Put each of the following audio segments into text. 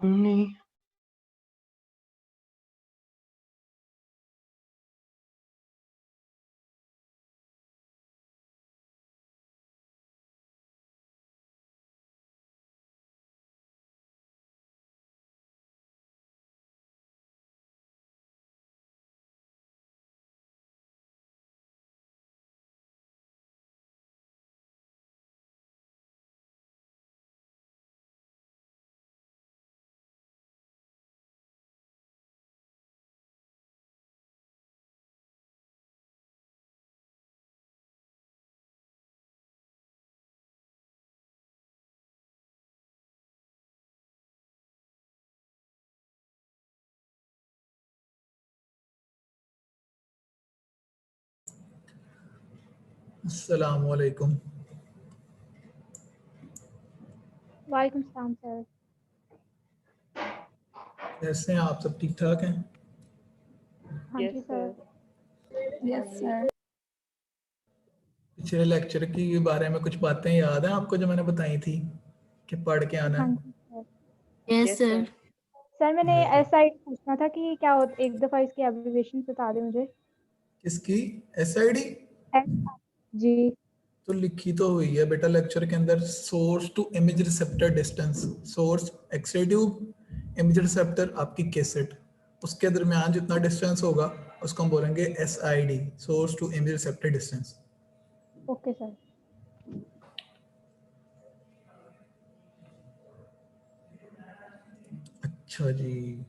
Tony. अस्सलाम वालेकुम। वालेकुम सलाम सर। कैसे हैं आप? सब ठीक ठाक हैं? हाँ यस जी सर। सर। Yes sir. पिछले लेक्चर के बारे में कुछ बातें याद हैं आपको जो मैंने बताई थी कि पढ़ के आना हाँ है? जी sir. Yes yes sir. Sir. Sir मैंने वेरी। एसआई पूछना था कि क्या होता, एक दफ़ा इसकी एब्रिविएशन बता दें मुझे। किसकी? एसआईडी? एस जी। तो लिखी तो हुई है बेटा लेक्चर के अंदर, source to image receptor distance. Source X-ray tube, image receptor आपकी कैसेट, उसके दरमियान जितना डिस्टेंस होगा उसको हम बोलेंगे SID, source to image receptor distance. Okay sir. अच्छा जी।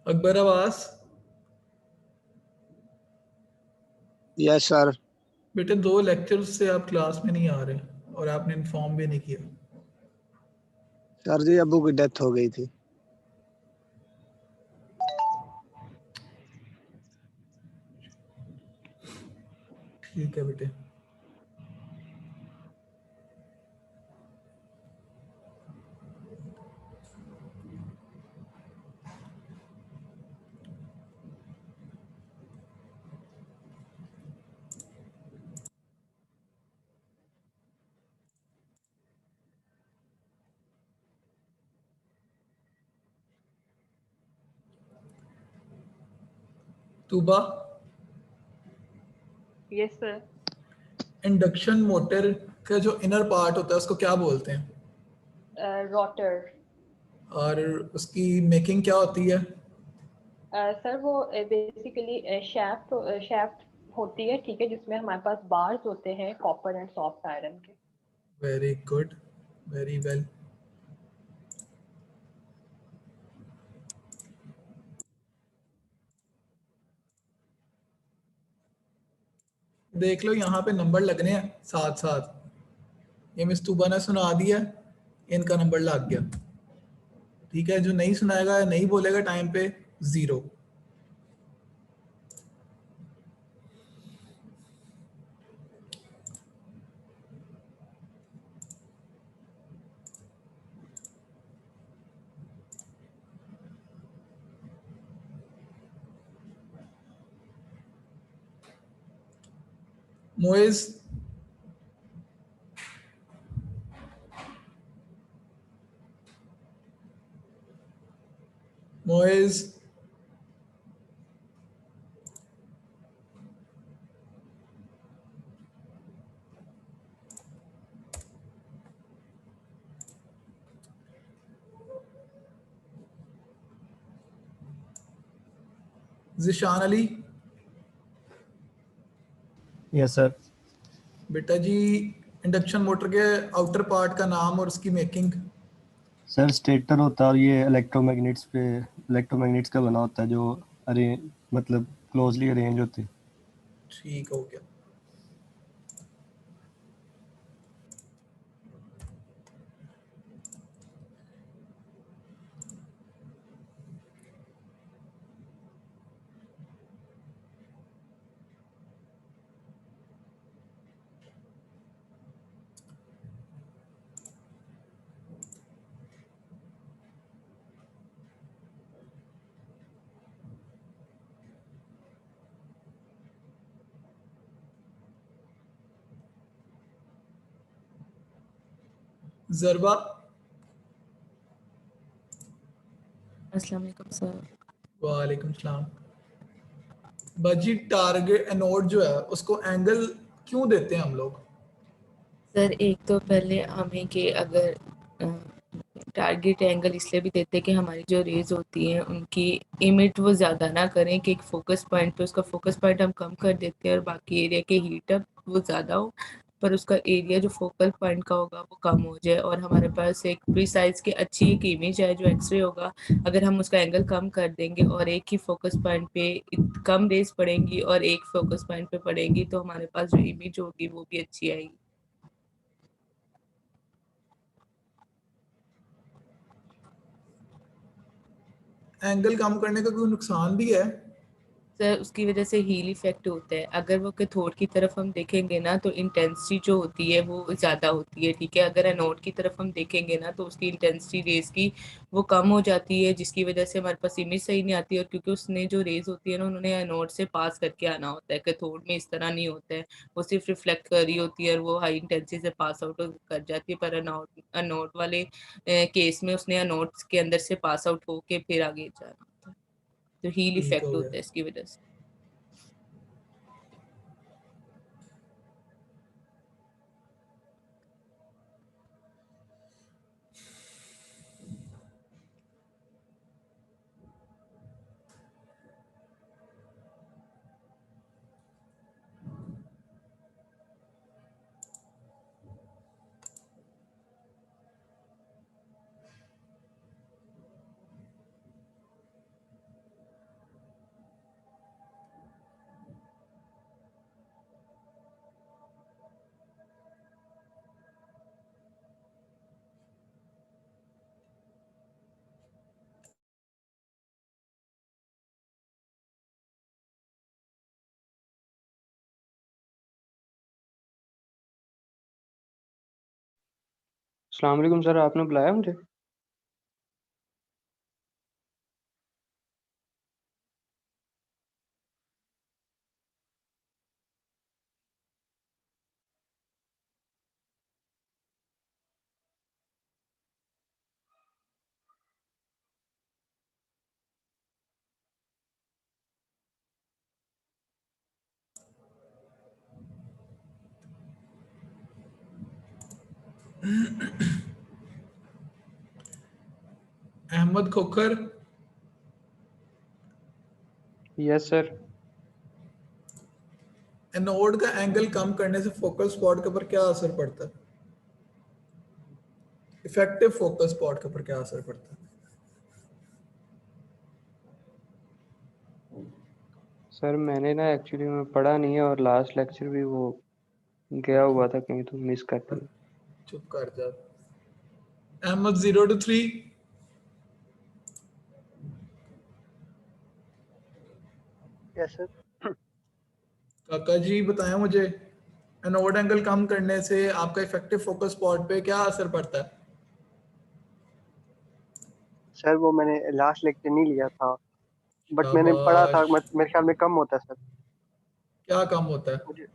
Akbar Abbas, yes sir. बेटे 2 लेक्चर से आप क्लास में नहीं आ रहे और आपने इन्फॉर्म भी नहीं किया। सर जी अब्बू की डेथ हो गई थी। ठीक है बेटे। Tuba, yes sir. Induction motor का जो इनर पार्ट होता है उसको क्या बोलते हैं? रोटर। और उसकी मेकिंग क्या होती है? सर वो बेसिकली शैफ्ट होती है, ठीक है, जिसमें हमारे पास बार्स होते हैं कॉपर एंड सॉफ्ट आयरन के। Very good, very well. देख लो यहाँ पे नंबर लगने हैं साथ साथ। ये मिस तूबा ने सुना दिया, इनका नंबर लग गया। ठीक है, जो नहीं सुनाएगा या नहीं बोलेगा टाइम पे, 0। मोइज, मोइज, जिशान अली। Yes sir. बेटा जी, इंडक्शन मोटर के आउटर पार्ट का नाम और उसकी मेकिंग। सर स्टेटर होता है और ये इलेक्ट्रोमैग्नेट्स का बना होता है जो अरेंज मतलब क्लोजली अरेंज होते हैं। ठीक हो गया। जरबा। अस्सलाम वालेकुम सर। वालेकुम सलाम। बाजी, टारगेट एनोड जो है उसको एंगल क्यों देते हैं हम लोग? सर एक तो पहले हमें कि अगर टारगेट एंगल इसलिए भी देते हैं कि हमारी जो रेज होती हैं उनकी इमिट वो ज़्यादा ना करें कि एक फोकस पॉइंट पे उसका फोकस पॉइंट हम कम कर देते हैं और बाकी एरिया के हीट अप वो ज़्यादा हो, पर उसका एरिया जो फोकल पॉइंट का होगा वो कम हो जाए और हमारे पास एक प्रीसाइज की अच्छी एक इमेज है जो एक्सरे होगा। अगर हम उसका एंगल कम कर देंगे और एक ही फोकस पॉइंट पे कम रेज पड़ेंगी और एक फोकस पॉइंट पे पड़ेंगी तो हमारे पास जो इमेज होगी वो भी अच्छी आएगी। एंगल कम करने का कोई नुकसान भी है? सर उसकी वजह से हील इफेक्ट होता है। अगर वो कैथोड की तरफ हम देखेंगे ना तो इंटेंसिटी जो होती है वो ज़्यादा होती है, ठीक है। अगर एनोड की तरफ हम देखेंगे ना तो उसकी इंटेंसिटी रेज की वो कम हो जाती है, जिसकी वजह से हमारे पास इमेज सही नहीं आती है। और क्योंकि उसने जो रेज होती है ना उन्होंने एनोड से पास करके आना होता है, कैथोड में इस तरह नहीं होता है, वो सिर्फ रिफ्लेक्ट कर रही होती है और वो हाई इंटेंसिटी से पास आउट कर जाती है। पर एनोड वाले केस में उसने एनोड के अंदर से पास आउट होके फिर आगे जाना होता है, तो हील ठीक इफेक्ट हो होता गया। है इसकी वजह से। अस्सलाम वालेकुम सर, आपने बुलाया मुझे? Ahmad Khokhar, yes sir. Anode का एंगल कम करने से फोकल स्पॉट के ऊपर क्या असर पड़ता है? इफेक्टिव फोकल स्पॉट के ऊपर क्या असर पड़ता है? सर मैंने ना एक्चुअली में पढ़ा नहीं है और लास्ट लेक्चर भी वो गया हुआ था कहीं तो मिस कर दिया। चुप कर जा। अहमद 0 to 3। Yes sir. काका जी बताएं मुझे, एनोड एंगल कम करने से आपका इफेक्टिव फोकस स्पॉट पे क्या असर पड़ता है? सर वो मैंने लास्ट लेक्चर नहीं लिया था, बट मैंने पढ़ा था, शाबाश। मेरे ख्याल में कम होता है सर। क्या कम होता है? मुझे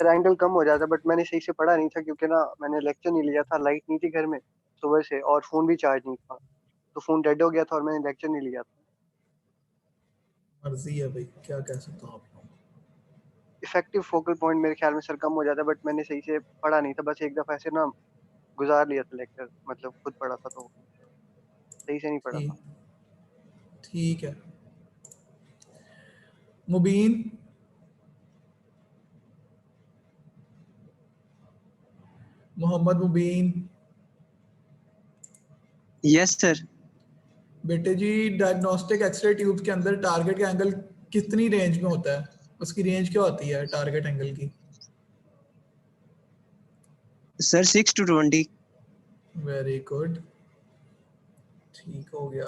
सर एंगल कम हो जाता है, बट मैंने सही से पढ़ा नहीं था क्योंकि ना मैंने लेक्चर नहीं लिया था, लाइट नहीं थी घर में सुबह से और फोन भी चार्ज नहीं था, तो फोन डेड हो गया था और मैंने लेक्चर नहीं लिया था। मर्जी है भाई, क्या कह सकता हूँ आपको। इफेक्टिव फोकल पॉइंट मेरे ख्याल में सर कम हो जाता है, बट मैंने सही से पढ़ा नहीं था, बस एक दफा ऐसे ना गुजार लिया था लेक्चर, मतलब खुद पढ़ा था तो सही से नहीं पढ़ा था। ठीक, ठीक है। मुबीन, मोहम्मद मुबीन, यस सर। बेटे जी डायग्नोस्टिक एक्सरे ट्यूब के अंदर टारगेट का एंगल कितनी रेंज में होता है? उसकी रेंज क्या होती है टारगेट एंगल की? Sir 6 to 20। वेरी गुड, ठीक हो गया।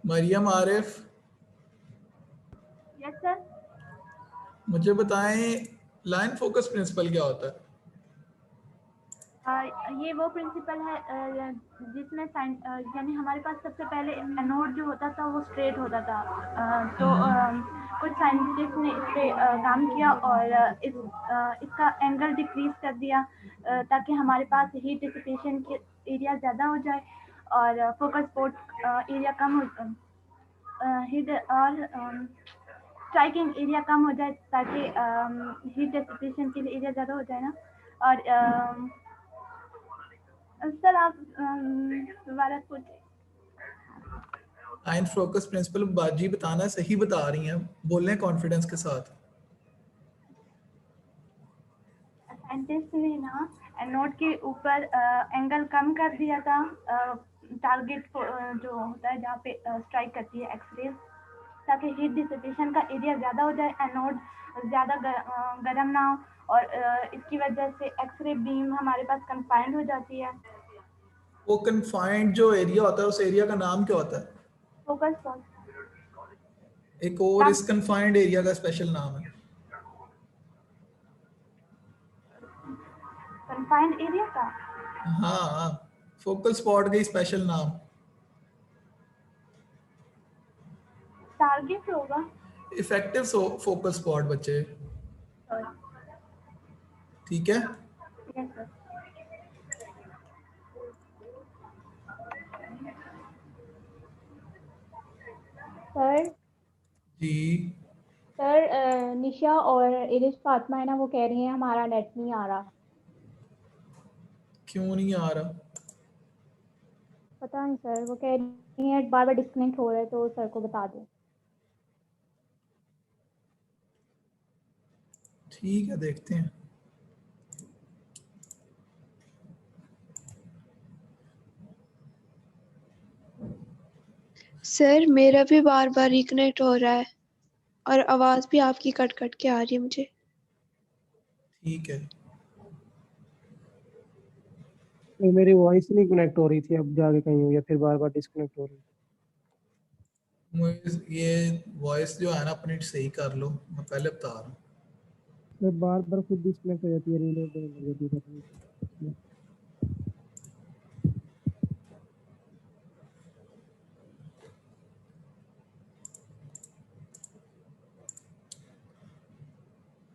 Mariam Arif, yes sir. मुझे बताएं लाइन फोकस प्रिंसिपल क्या होता है? ये वो प्रिंसिपल है जिसमें यानी हमारे पास सबसे पहले एनोड जो होता था वो स्ट्रेट होता था। तो कुछ साइंटिस्ट ने इस पे काम किया और इसका एंगल डिक्रीज कर दिया ताकि हमारे पास हीट डिसिपेशन के एरिया ज़्यादा हो जाए और फोकस स्पॉट एरिया कम हो हीट और स्ट्राइकिंग एरिया कम हो जाए ताकि हीट डिसिपेशन के लिए एरिया ज़्यादा हो जाए ना। और सर आप दोबारा पूछिए। लाइन फोकस प्रिंसिपल बाजी बताना सही बता रही हैं, बोलें कॉन्फिडेंस के साथ। साइंटिस्ट ने ना नोट के ऊपर एंगल कम कर दिया था, टारगेट जो होता है जहाँ पे स्ट्राइक करती है एक्सरेज, ताकि हीट डिसिपेशन का एरिया ज़्यादा हो जाए, एनोड ज़्यादा गर्म ना हो, और इसकी वजह से एक्सरे बीम हमारे पास कंफाइंड हो जाती है। वो कन्फाइंड जो एरिया होता है उस एरिया का नाम क्या होता है? Focus point. एक और इस कन्फाइंड एरिया का स्पेशल नाम है। कंफाइंड एरिया का हाँ, फोकल स्पॉट का स्पेशल नाम टारगेट होगा। इफेक्टिव फोकल स्पॉट बच्चे, ठीक है। Yes sir. सर जी सर निशा और इरिश फातिमा है ना, वो कह रही हैं हमारा नेट नहीं आ रहा। क्यों नहीं आ रहा? पता नहीं सर, वो कह रही हैं बार बार डिस्कनेक्ट हो रहा है, तो सर को बता दो। ठीक है, देखते हैं। सर मेरा भी बार बार रिकनेक्ट हो रहा है और आवाज भी आपकी कट कट के आ रही है मुझे। ठीक है, मेरी वॉइस नहीं कनेक्ट हो रही थी, अब जाके कहीं हुई है, फिर बार बार डिस्कनेक्ट हो रही है। मुझे ये वॉइस जो है ना अपनी सही कर लो, मैं पहले बता रहा हूँ। फिर बार बार खुद डिस्कनेक्ट हो जाती है, रीलोड हो जाती है।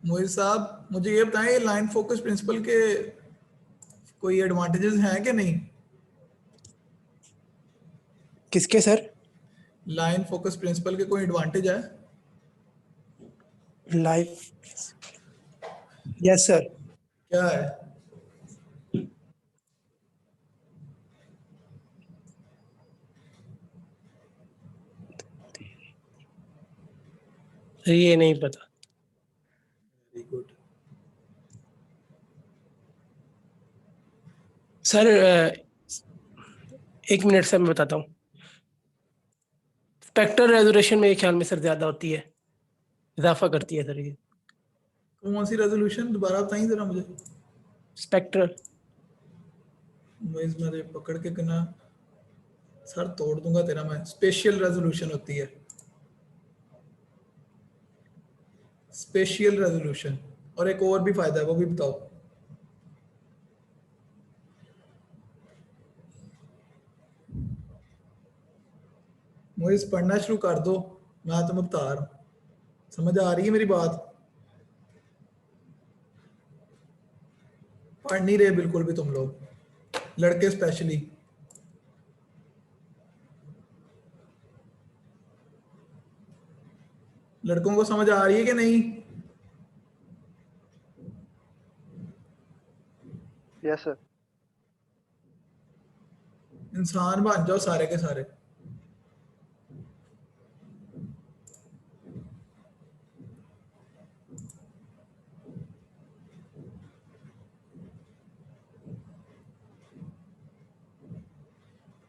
मोहित साहब मुझे ये बताएं, ये लाइन फोकस प्रिंसिपल के कोई एडवांटेजेस हैं कि नहीं? किसके सर? लाइन फोकस प्रिंसिपल के कोई एडवांटेज है? Life, yes sir. क्या है? ये नहीं पता। वेरी गुड सर एक मिनट सर, मैं बताता हूँ। स्पेक्ट्रल रेजोल्यूशन मेरे ख्याल में सर ज्यादा होती है, इजाफा करती है सर ये। कौन सी रेजोल्यूशन दोबारा बताइए जरा मुझे। स्पेक्ट्रल, मैं पकड़ के कितना सर तोड़ दूंगा तेरा मैं। स्पेशियल रेजोल्यूशन होती है, स्पेशियल रेजोल्यूशन। और एक और भी फायदा है, वो भी बताओ। मुझे पढ़ना शुरू कर दो, मैं तुम्हें बता रहा हूँ। समझ आ रही है मेरी बात? पढ़ नहीं रहे बिल्कुल भी तुम लोग, लड़के स्पेशली। लड़कों को समझ आ रही है कि नहीं? Yes sir. इंसान बन जाओ सारे के सारे।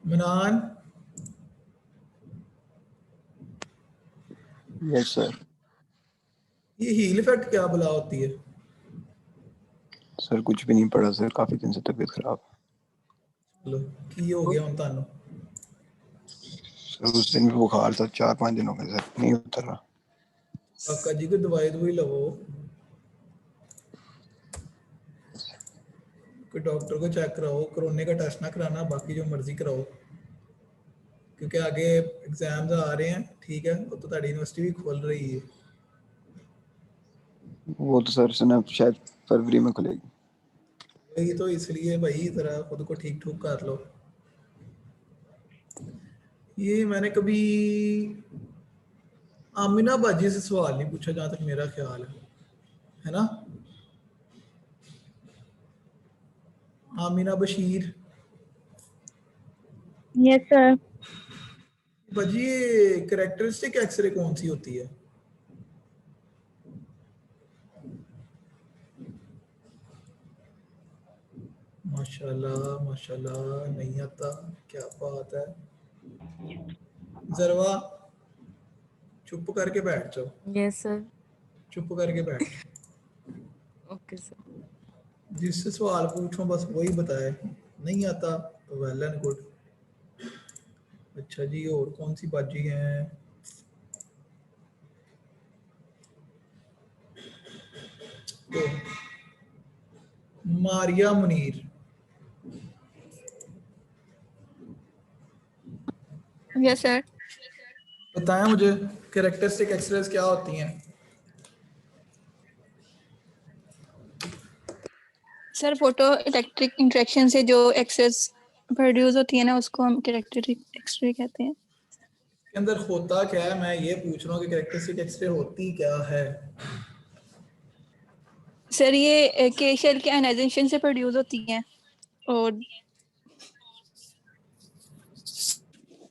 मनान, यस सर। ये हील इफेक्ट क्या भला होती है? सर कुछ भी नहीं पढ़ा सर, काफी दिन से तबीयत खराब। चलो की हो गया हम तानो। सर उस दिन भी बुखार था, 4-5 दिन हो गए सर, नहीं उतर रहा। काका जी को दवाई लवो, कोई डॉक्टर को चेक कराओ, कोरोना का टेस्ट ना कराना, बाकी जो मर्जी कराओ, क्योंकि आगे एग्जाम्स आ रहे हैं। ठीक है, वो तो ताड़ी यूनिवर्सिटी भी खोल रही है। वो तो सर सुना शायद फरवरी में खुलेगी। वही तो, इसलिए भाई जरा खुद को ठीक ठूक कर लो। ये मैंने कभी आमिना बाजी से सवाल नहीं पूछा जहां तक मेरा ख्याल है ना? Amina Bashir, yes sir. बाजी कैरेक्टरिस्टिक एक्सरे कौन सी होती है? माशाल्लाह माशाल्लाह, नहीं आता, क्या बात है। जरवा चुप करके बैठ जाओ। Yes sir. चुप करके बैठ। Okay sir. जिससे सवाल पूछो बस वही बताए, नहीं आता तो वेल एंड गुड। अच्छा जी, और कौन सी बाजी है? तो मारिया मुनीर। Yes sir. बताएं मुझे कैरेक्टरिस्टिक एक्सरेज क्या होती हैं? सर फोटो इलेक्ट्रिक इंटरेक्शन से जो एक्सेस प्रोड्यूस होती है ना, उसको हम कैरेक्टरिस्टिक एक्सरे कहते हैं। के अंदर होता क्या है, मैं ये पूछ रहा हूँ कि कैरेक्टरिस्टिक एक्सरे होती क्या है? सर ये के शेल के आयनाइजेशन से प्रोड्यूस होती हैं। और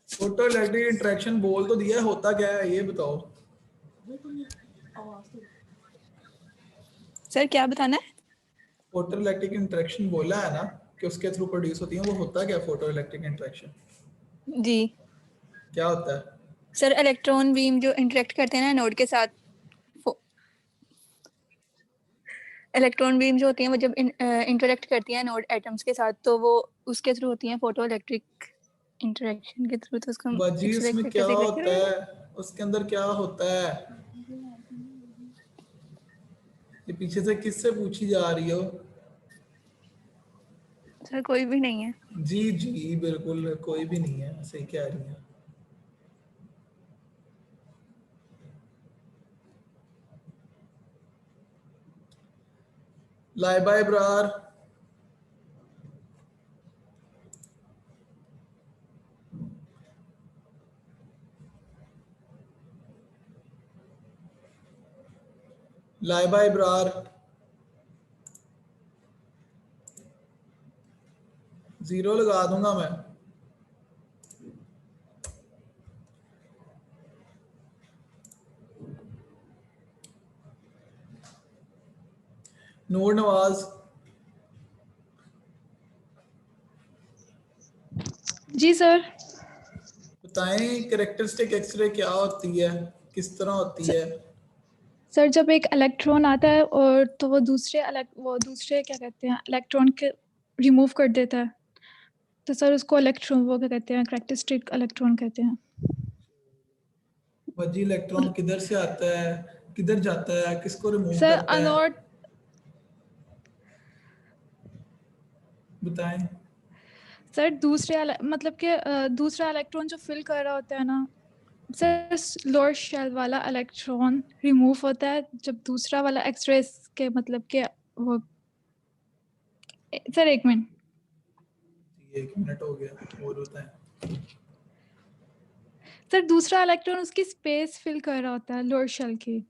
फोटो इलेक्ट्रिक इंटरेक्शन बोल तो दिया है, होता क्या है ये बताओ। सर क्या बताना है? फोटो इलेक्ट्रिक इंटरेक्शन बोला है ना कि उसके थ्रू प्रोड्यूस होती है, वो होता क्या फोटो इलेक्ट्रिक इंटरेक्शन? जी क्या होता है? सर इलेक्ट्रॉन बीम जो इंटरेक्ट करते हैं ना नोड के साथ, इलेक्ट्रॉन बीम जो होती हैं वो जब इंटरेक्ट करती हैं नोड एटम्स के साथ, तो वो उसके थ्रू होती हैं फोटो इलेक्ट्रिक इंटरेक्शन के थ्रू। तो उसको बाजी उसमें क्या होता है, उसके अंदर क्या होता है? ये पीछे से किससे पूछी जा रही हो? सर कोई भी नहीं है। जी जी बिल्कुल कोई भी नहीं है, सही कह रही है। लाइबा इब्रार। लाइबा इब्रार 0 लगा दूंगा मैं। नूर नवाज। जी सर। बताएं कैरेक्टरिस्टिक एक्सरे क्या होती है, किस तरह होती है? सर जब एक इलेक्ट्रॉन आता है और तो वो दूसरे क्या कहते हैं इलेक्ट्रॉन के रिमूव कर देता है, तो सर उसको इलेक्ट्रॉन वो क्या कहते हैं कैरेक्टरिस्टिक इलेक्ट्रॉन कहते हैं। वजी इलेक्ट्रॉन किधर से आता है, किधर जाता है, किसको रिमूव सर करता है? अनोड बताएं। सर मतलब कि दूसरा इलेक्ट्रॉन जो फिल कर रहा होता है ना सर, लोअर शेल वाला इलेक्ट्रॉन रिमूव होता है जब दूसरा वाला एक्सरे के मतलब कि वो सर 1 मिनट। 1 मिनट हो गया और बताएं। सर दूसरा इलेक्ट्रॉन उसकी स्पेस फिल कर रहा होता है लोअर शेल की।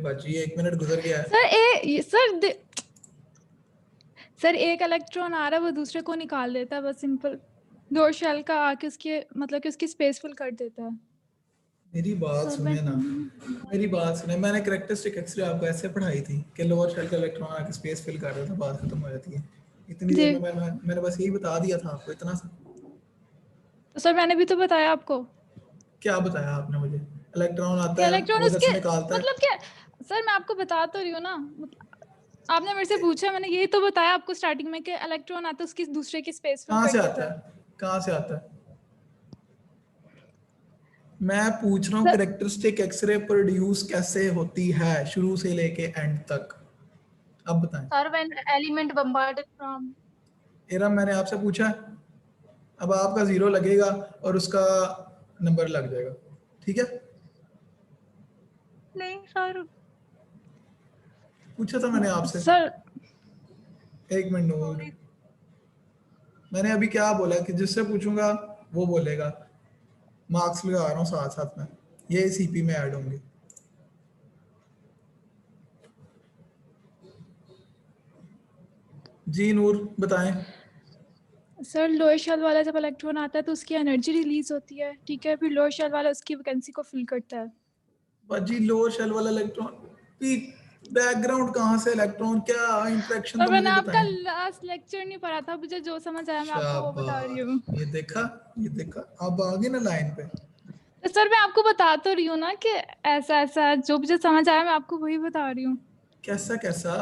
बाजी 1 मिनट गुजर गया है। सर एक इलेक्ट्रॉन आ रहा है वो दूसरे को निकाल देता है, बस सिंपल लोअर शेल का आके उसके मतलब कि उसकी स्पेस फिल कर देता है। मेरी बात सुने ना, मेरी बात सुने। मैंने कैरेक्टरिस्टिक एक्सरे आपको ऐसे पढ़ाई थी कि लोअर शेल का इलेक्ट्रॉन आके स्पेस फिल कर रहा था, बात खत्म हो जाती है। इतनी देर में मैंने बस यही बता दिया था आपको, इतना सा। तो सर मैंने भी तो बताया आपको। क्या बताया आपने मुझे? इलेक्ट्रॉन आता है, इलेक्ट्रॉन वो इधर से उसके निकालता है। मतलब क्या सर, मैं आपको बता तो रही हूँ ना, आपने मेरे से पूछा, मैंने यही तो बताया आपको स्टार्टिंग में कि इलेक्ट्रॉन आता है उसकी दूसरे की स्पेस फिल कहाँ कर से देता आता है। है, कहाँ से आता है? मैं पूछ रहा हूँ कैरेक्टरिस्टिक एक्सरे प्रोड्यूस कैसे होती है शुरू से लेके एंड तक, अब बताएं। Sir when element bombarded from. Era मैंने आपसे पूछा, अब आपका 0 लगेगा और उसका नंबर लग जाएगा, ठीक है? नहीं सर, पूछा था मैंने आपसे। सर 1 मिनट नूर, मैंने अभी क्या बोला कि जिससे पूछूंगा वो बोलेगा। मार्क्स लगा रहा हूँ साथ साथ में, ये सीपी में ऐड होंगे। जी नूर बताएं। सर लोअर शेल वाला जब इलेक्ट्रॉन आता है तो उसकी एनर्जी रिलीज होती है, ठीक है, फिर लोअर शेल वाला उसकी वैकेंसी को फिल करता है। बाजी लोअर शेल वाला इलेक्ट्रॉन भी बैकग्राउंड कहाँ से, इलेक्ट्रॉन क्या इंटरेक्शन और तो मैंने मुझे आपका बताएं। लास्ट लेक्चर नहीं पढ़ा था, मुझे जो समझ आया मैं आपको वो बता रही हूँ। शाबाश, ये देखा अब आ गए ना लाइन पे। तो सर मैं आपको बता तो रही हूँ ना कि ऐसा ऐसा जो मुझे समझ आया मैं आपको वही बता रही हूँ। कैसा कैसा?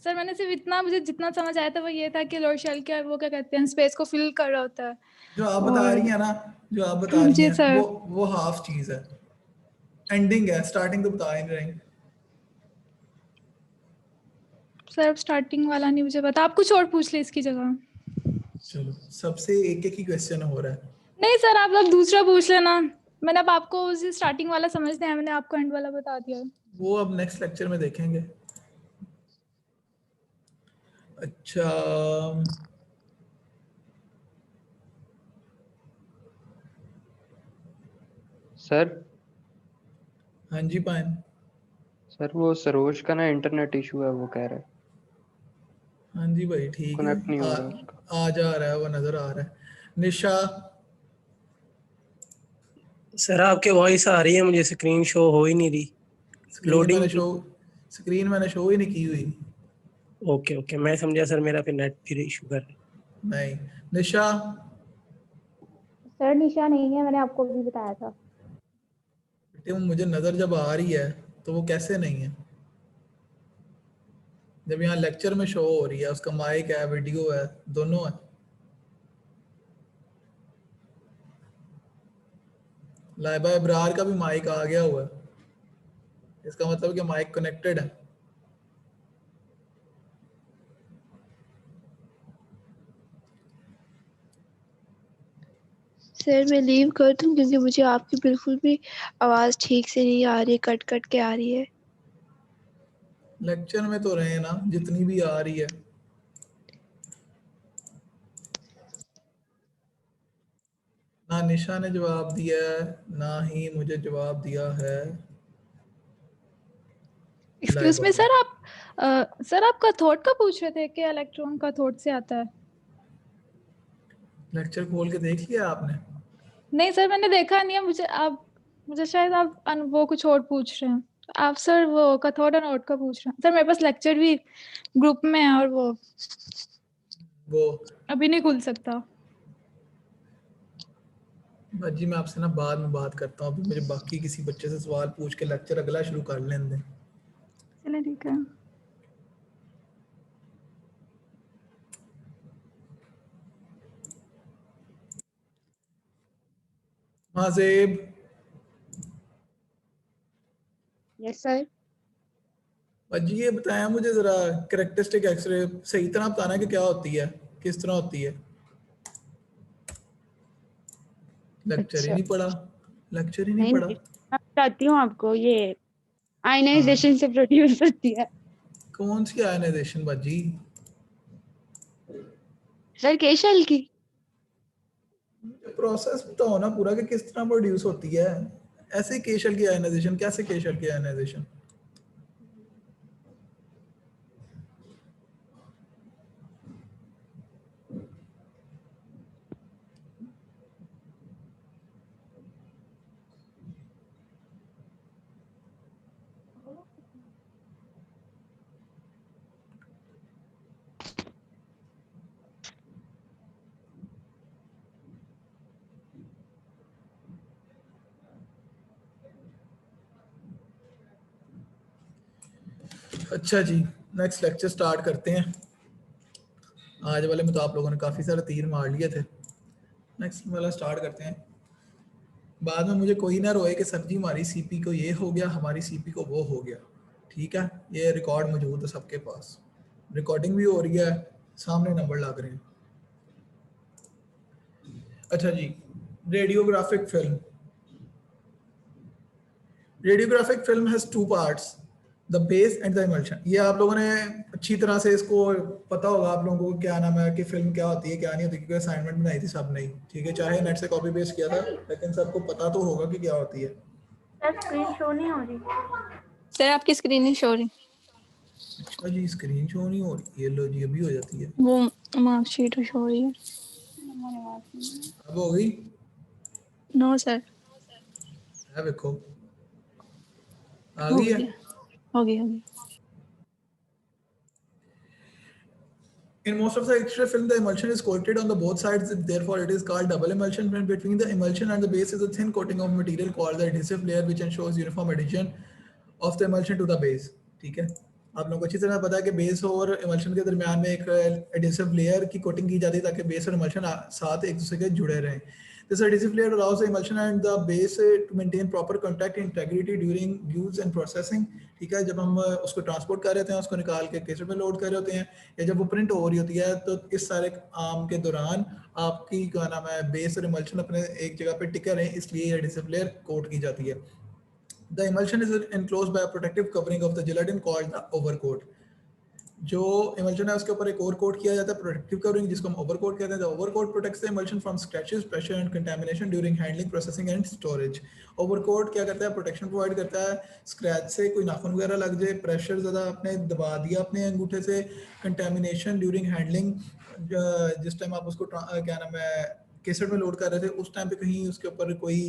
सर मैंने सिर्फ इतना, मुझे जितना समझ आया था वो ये था कि लोअर शेल क्या वो क्या कहते हैं स्पेस को फिल कर रहा होता है। जो आप बता और रही हैं ना, जो आप बता रही जी हैं सर। वो हाफ चीज है, एंडिंग है, स्टार्टिंग तो बता ही नहीं रही। सर अब स्टार्टिंग वाला नहीं मुझे पता, आप कुछ और पूछ ले इसकी जगह। चलो सबसे एक एक ही क्वेश्चन हो रहा है। नहीं सर आप अब दूसरा पूछ लेना, मैंने अब आपको उसी स्टार्टिंग वाला समझना है, मैंने आपको एंड वाला बता दिया। वो अब नेक्स्ट लेक्चर में देखेंगे। अच्छा सर। हाँ जी पायन। सर वो सरोज का ना इंटरनेट इशू है, वो कह रहा है हाँ जी भाई ठीक है, कनेक्ट नहीं हो रहा उसका। आ जा रहा है, वो नजर आ रहा है। निशा। सर आपके वॉइस आ रही है, मुझे स्क्रीन शो हो ही नहीं रही, लोडिंग। स्क्रीन मैंने शो ही नहीं की हुई। ओके ओके, मैं समझा सर मेरा फिर नेट फिर इशू कर रहा है। नहीं निशा। सर निशा नहीं है, मैंने आपको भी बताया था। बेटे मुझे नजर जब आ रही है तो वो कैसे नहीं है, जब यहाँ लेक्चर में शो हो रही है, उसका माइक है, वीडियो है, दोनों है। लाइबा इब्रार का भी माइक आ गया हुआ है, इसका मतलब कि माइक कनेक्टेड है। सर मैं लीव कर दूं क्योंकि मुझे आपकी बिल्कुल भी आवाज ठीक से नहीं आ रही, कट कट के आ रही है। लेक्चर में तो रहे ना जितनी भी आ रही है। ना निशा ने जवाब दिया है, ना ही मुझे जवाब दिया है। एक्सक्यूज मी सर, आप सर आपका थॉट का पूछ रहे थे कि इलेक्ट्रॉन का थॉट से आता है? लेक्चर खोल के देख लिया आपने? नहीं सर मैंने देखा नहीं है, मुझे शायद आप वो कुछ और पूछ रहे हैं। आप सर वो कैथोड एंड एनोड का पूछ रहे हैं। सर मेरे पास लेक्चर भी ग्रुप में है और वो अभी नहीं खुल सकता। जी मैं आपसे ना बाद में बात करता हूँ, अभी मुझे बाकी किसी बच्चे से सवाल पूछ के लेक्चर अगला शुरू कर लेने दें। चलिए ठीक है। माजेब। Yes sir. जी ये बताया मुझे जरा कैरेक्टरिस्टिक एक्सरे सही तरह बताना कि क्या होती है, किस तरह होती है। लेक्चर ही नहीं पढ़ा, लेक्चर ही नहीं पढ़ा। मैं बताती हूँ आपको, ये आयनाइजेशन से प्रोड्यूस होती है। कौन सी आयनाइजेशन बाजी? सर केशल की। प्रोसेस बताओ ना पूरा कि किस तरह प्रोड्यूस होती है। ऐसे केशल की आयनाइजेशन, कैसे केशल की आयनाइजेशन? अच्छा जी नेक्स्ट लेक्चर स्टार्ट करते हैं। आज वाले में तो आप लोगों ने काफ़ी सारे तीर मार लिए थे, नेक्स्ट वाला स्टार्ट करते हैं। बाद में मुझे कोई ना रोए कि सर जी हमारी सीपी को ये हो गया, हमारी सीपी को वो हो गया। ठीक है, ये रिकॉर्ड मौजूद है सबके पास, रिकॉर्डिंग भी हो रही है, सामने नंबर लग रहे हैं। अच्छा जी, radiographic film. Radiographic film has two parts. The base and the emulsion, ये आप लोगों ने अच्छी तरह से इसको पता होगा आप लोगों को क्या नाम है कि फिल्म क्या होती है क्या नहीं होती, क्योंकि असाइनमेंट बनाई थी सब नहीं, ठीक है, चाहे नेट से कॉपी पेस्ट किया था लेकिन सबको पता तो होगा कि क्या होती है। सर स्क्रीन शो नहीं हो रही। सर आपकी स्क्रीन नहीं शो रही। अच्छा जी, स्क्रीन शो नहीं हो रही, ये लो जी अभी हो जाती है। वो मार्कशीट शो हो रही है। अब हो गई? No sir. है देखो आ हो गई है। गई हो गई हो गई। In most of the X-ray film, the emulsion is coated on the both sides, therefore it is called double emulsion. When between the emulsion and the base is a thin coating of material called the adhesive layer, which ensures uniform adhesion of the emulsion to the base. ठीक है, आप लोगों को अच्छी तरह पता है कि बेस और emulsion के दरमियान में एक adhesive layer की coating की जाती है ताकि बेस और emulsion साथ एक दूसरे के जुड़े रहें। This adhesive layer allows the emulsion and the base to maintain proper contact integrity during use and processing. ठीक है, जब हम उसको ट्रांसपोर्ट कर रहे होते हैं, उसको निकाल के केसेट में लोड कर रहे होते हैं, या जब वो प्रिंट हो रही होती है, तो इस सारे काम के दौरान आपकी क्या नाम है बेस और इमल्शन अपने एक जगह पे टिके रहें, इसलिए एडिसिव लेयर कोट की जाती है। The emulsion is enclosed by a protective covering of the gelatin called the overcoat. जो emulsion है उसके ऊपर एक और कोट किया जाता है प्रोटेक्टिव कवरिंग, जिसको हम ओवरकोट कहते हैं। The overcoat protects the emulsion from scratches, pressure and contamination during handling, processing and storage. Overcoat क्या करता है? प्रोटेक्शन प्रोवाइड करता है, स्क्रैच से कोई नाखून वगैरह लग जाए, प्रेशर ज़्यादा आपने दबा दिया अपने अंगूठे से, कंटेमिनेशन ड्यूरिंग हैंडलिंग, जिस टाइम आप उसको क्या नाम है केसेट में लोड कर रहे थे उस टाइम पे कहीं उसके ऊपर कोई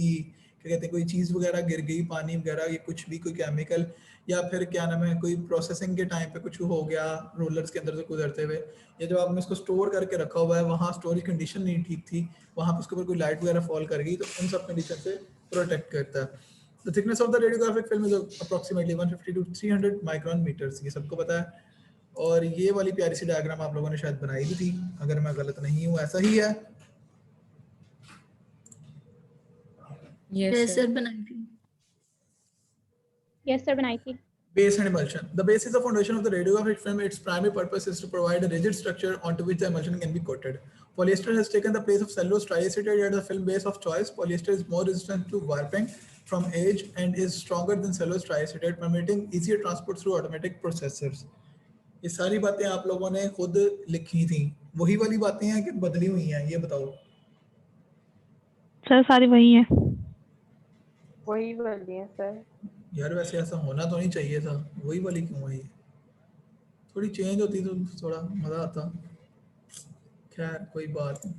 क्या कहते हैं कोई चीज़ वगैरह गिर गई, पानी वगैरह या कुछ भी, कोई केमिकल, या फिर क्या नाम है कोई प्रोसेसिंग के टाइम पे कुछ हो गया रोलर्स के अंदर से गुजरते हुए, या जब आपने इसको स्टोर करके रखा हुआ है वहाँ स्टोरेज कंडीशन नहीं ठीक थी, वहाँ पे उसके ऊपर कोई लाइट वगैरह फॉल कर गई, तो उन सब कंडीशन से प्रोटेक्ट करता है। The thickness of the radiographic film is approximately 150 to 300 micron meters, ये सबको पता है। और ये वाली प्यारी सी डायग्राम आप लोगों ने शायद बनाई भी थी, अगर मैं गलत नहीं हूँ ऐसा ही है। Yes, sir. बनाई थी। यस सर बनाई थी। Base and emulsion. The base is the foundation of the radiographic film. Its primary purpose is to provide a rigid structure onto which the emulsion can be coated. Polyester has taken the place of cellulose triacetate as the film base of choice. Polyester is more resistant to warping from age and is stronger than cellulose triacetate, permitting easier transport through automatic processors. ये सारी बातें आप लोगों ने खुद लिखी थी, वही वाली बातें हैं कि बदली हुई हैं, ये बताओ। सर सारी वही है। वही वाली है सर। यार वैसे ऐसा होना तो नहीं चाहिए था, वही वाली क्यों है? थोड़ी चेंज होती तो थोड़ा मजा आता। खैर कोई बात नहीं,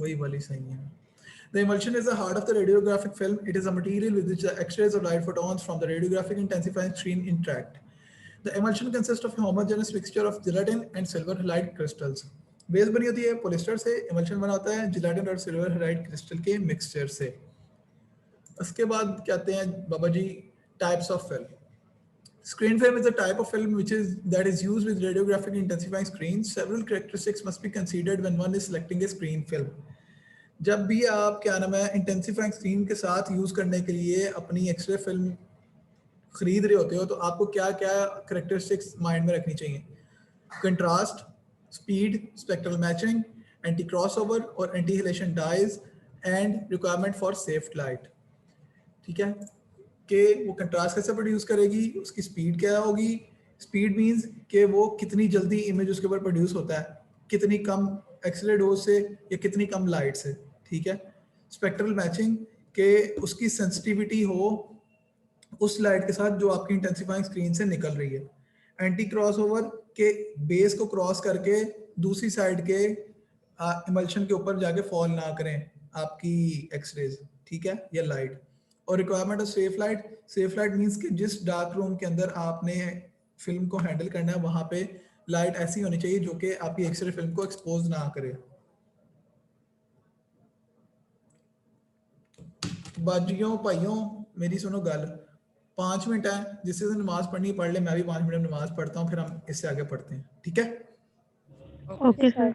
वही वाली सही है। The emulsion is the heart of the radiographic film. It is a material with which the X-rays of light photons from the radiographic intensifying screen interact. The emulsion consists of a homogeneous mixture of gelatin and silver halide crystals. Base बनी होती है polyester से, emulsion बना होता है gelatin और silver halide crystal के mixture से। उसके बाद कहते हैं बाबा जी types of film. Screen film is a type of film that is used with radiographic intensifying screens. Several characteristics must be considered when one is selecting a screen film. जब भी आप क्या नाम है इंटेंसिफाइंग स्क्रीन के साथ use करने के लिए अपनी एक्सरे फिल्म खरीद रहे होते हो, तो आपको क्या क्या करेक्टरिस्टिक्स माइंड में रखनी चाहिए? Contrast, speed, spectral matching, anti crossover और anti halation dyes and requirement for safe light. ठीक है कि वो कंट्रास्ट कैसे प्रोड्यूस करेगी, उसकी स्पीड क्या होगी। स्पीड मींस कि वो कितनी जल्दी इमेज उसके ऊपर प्रोड्यूस होता है, कितनी कम एक्सरे डोज से या कितनी कम लाइट से। ठीक है, स्पेक्ट्रल मैचिंग के उसकी सेंसिटिविटी हो उस लाइट के साथ जो आपकी इंटेंसिफाइंग स्क्रीन से निकल रही है। एंटी क्रॉसओवर के बेस को क्रॉस करके दूसरी साइड के इमल्शन के ऊपर जाके फॉल ना करें आपकी एक्सरेज, ठीक है, या लाइट। और requirement of safe light, safe light means कि जिस डार्क रूम के अंदर आपने फिल्म को हैंडल करना है वहां पे लाइट ऐसी होनी चाहिए जो कि आपकी एक्सरे फिल्म को एक्सपोज ना करे। बाजियों भाइयों मेरी सुनो गल, 5 मिनट है, जिससे नमाज पढ़नी पढ़ ले, मैं भी 5 मिनट नमाज पढ़ता हूँ, फिर हम इससे आगे पढ़ते हैं। ठीक है, ओके सर।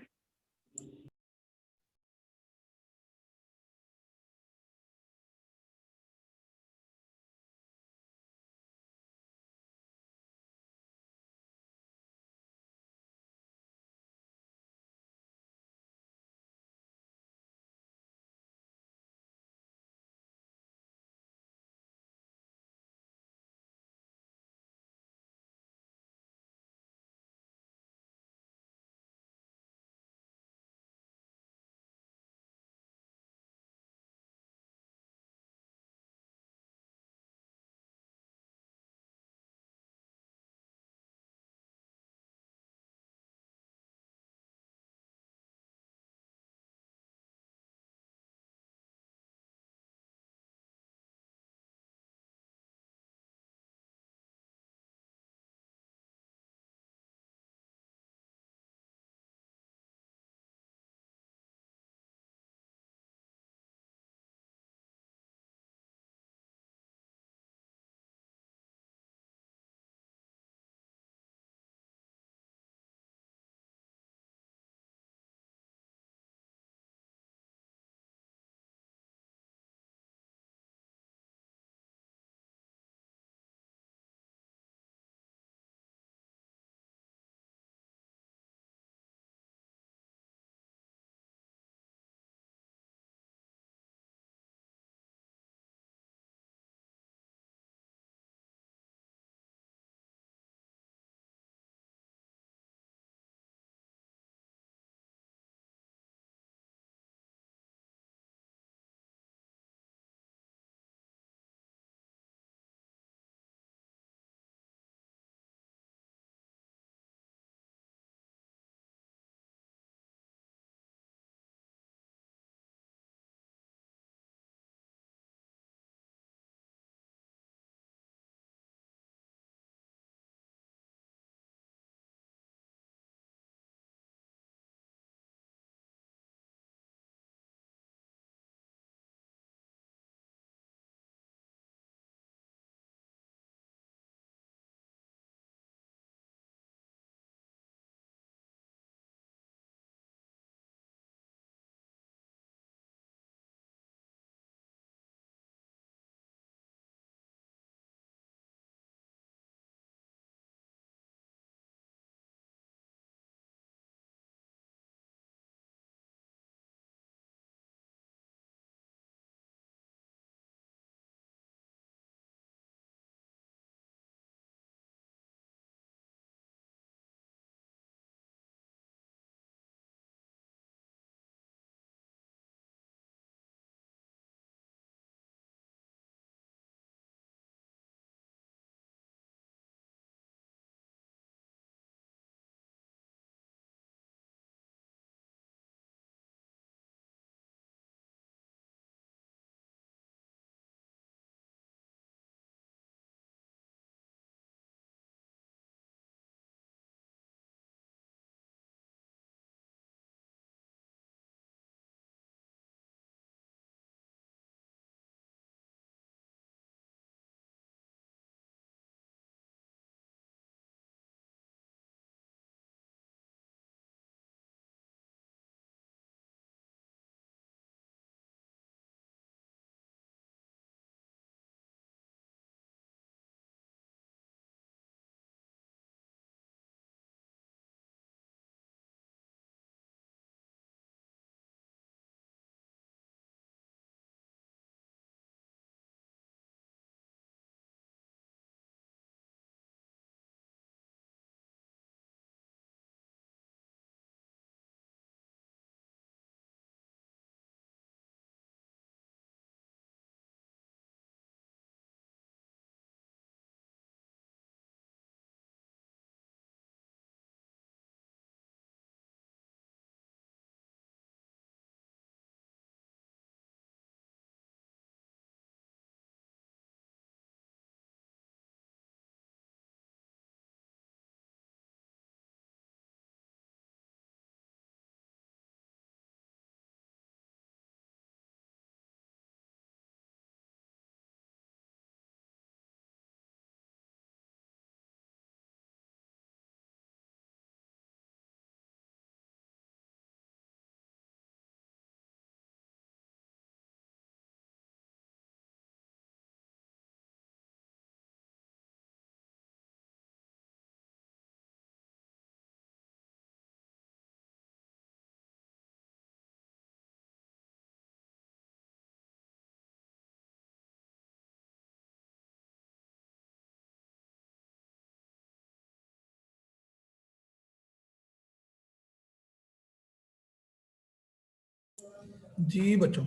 जी बच्चों,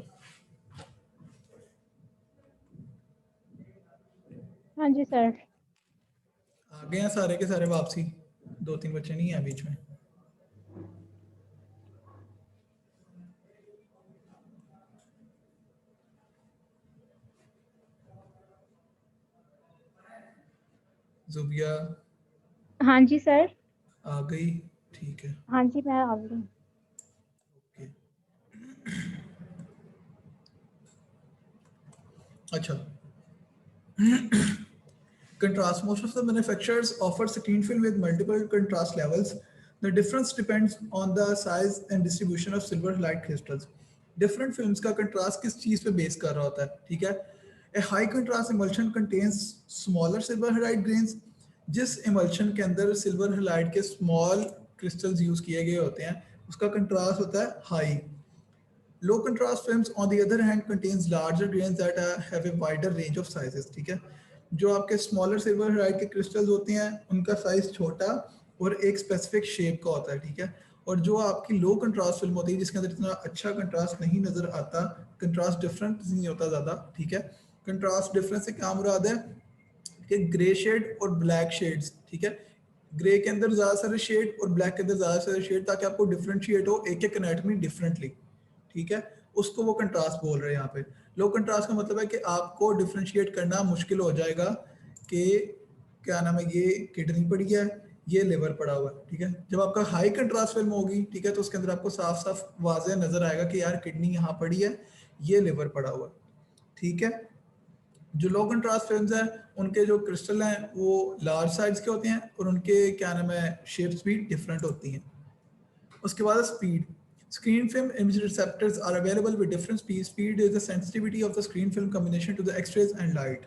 हाँ जी सर। आ गए हैं सारे के सारे वापसी, 2-3 बच्चे नहीं है बीच में। जुबिया हाँ जी सर। आ गई, ठीक है। हाँ जी मैं आ गई। अच्छा, contrast. Most of the manufacturers offer screen film with multiple contrast levels. The difference depends on the size and distribution of silver light crystals. Different films का contrast किस चीज पे बेस कर रहा होता है, ठीक है? A high contrast emulsion contains smaller silver halide grains. जिस emulsion के अंदर silver halide के small crystals use किए गए होते हैं, उसका contrast होता है high. Low contrast films on the other hand contains larger grains that have a wider range of sizes, ठीक है? जो आपके स्मॉलर सिल्वर हाइड के क्रिस्टल्स होते हैं उनका साइज छोटा और एक स्पेसिफिक शेप का होता है, ठीक है? और जो आपकी लो कंट्रास्ट फिल्म होती है जिसके अंदर इतना अच्छा कंट्रास्ट नहीं नजर आता, कंट्रास्ट डिफरेंस नहीं होता ज़्यादा, ठीक है? कंट्रास्ट डिफरेंस से क्या मुराद है कि ग्रे शेड और ब्लैक शेड्स, ठीक है? ग्रे के अंदर ज़्यादा सारे शेड और ब्लैक के अंदर ज़्यादा सारे शेड, ताकि आपको डिफरेंशिएट हो एक एक एनाटॉमी डिफरेंटली, ठीक है? उसको वो कंट्रास्ट बोल रहे हैं यहाँ पे। लो कंट्रास्ट का मतलब है कि आपको डिफरेंशिएट करना मुश्किल हो जाएगा कि क्या नाम है, ये किडनी पड़ी है, ये लिवर पड़ा हुआ है, ठीक है? जब आपका हाई कंट्रास्ट फिल्म होगी, ठीक है, तो उसके अंदर आपको साफ साफ वाज़ेह नजर आएगा कि यार किडनी यहाँ पड़ी है, ये लिवर पड़ा हुआ है, ठीक है? जो लो कंट्रास्ट फिल्म्स हैं उनके जो क्रिस्टल हैं वो लार्ज साइज के होते हैं और उनके क्या नाम है शेप्स भी डिफरेंट होती हैं। उसके बाद speed. Screen film image receptors are available with different speeds. Speed is the sensitivity of the screen film combination to the X-rays and light.